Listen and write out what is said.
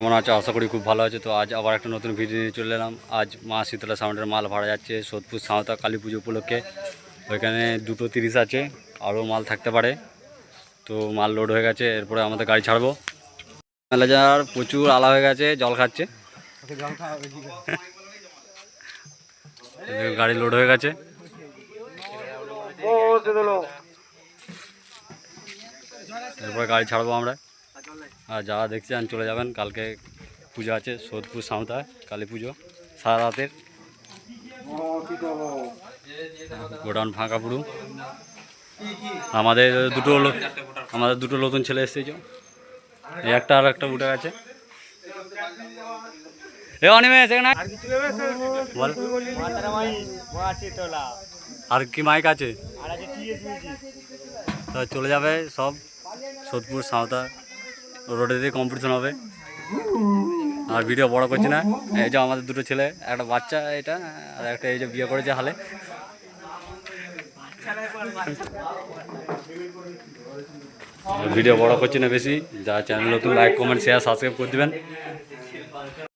কেমন আছে? আশা করি খুব ভালো আছে। তো আজ আবার একটা নতুন ভিডিও নিয়ে চলে এলাম। আজ মা শীতলা সাউন্ডের মাল ভাড়া যাচ্ছে সোদপুর সাঁওতা কালী পুজো উপলক্ষে। ওইখানে 2:30 আছে, আরও মাল থাকতে পারে। তো মাল লোড হয়ে গেছে, এরপরে আমাদের গাড়ি ছাড়বো। ম্যানেজার প্রচুর আলা হয়ে গেছে, জল খাচ্ছে। গাড়ি লোড হয়ে গেছে, এরপরে গাড়ি ছাড়বো আমরা। আর যারা দেখছেন চলে যাবেন, কালকে পুজো আছে সোদপুর সাঁওতায় কালী পুজো সারা রাতের। গোডাউন ফাঁকা পুরো। আমাদের দুটো নতুন ছেলে এসেছে, এই একটা আর একটা উঠে গেছে। আর কি মাইক আছে, তা চলে যাবে সব সোদপুর সাঁওতা রোডে দিয়ে কম্পিটিশন হবে। আর ভিডিও বড় করছি না। এই যে আমাদের দুটো ছেলে, একটা বাচ্চা এটা, আর একটা এই যে বিয়ে করেছে হালে। ভিডিও বড় করছি না বেশি। যারা চ্যানেল নতুন, লাইক কমেন্ট শেয়ার সাবস্ক্রাইব করে দেবেন।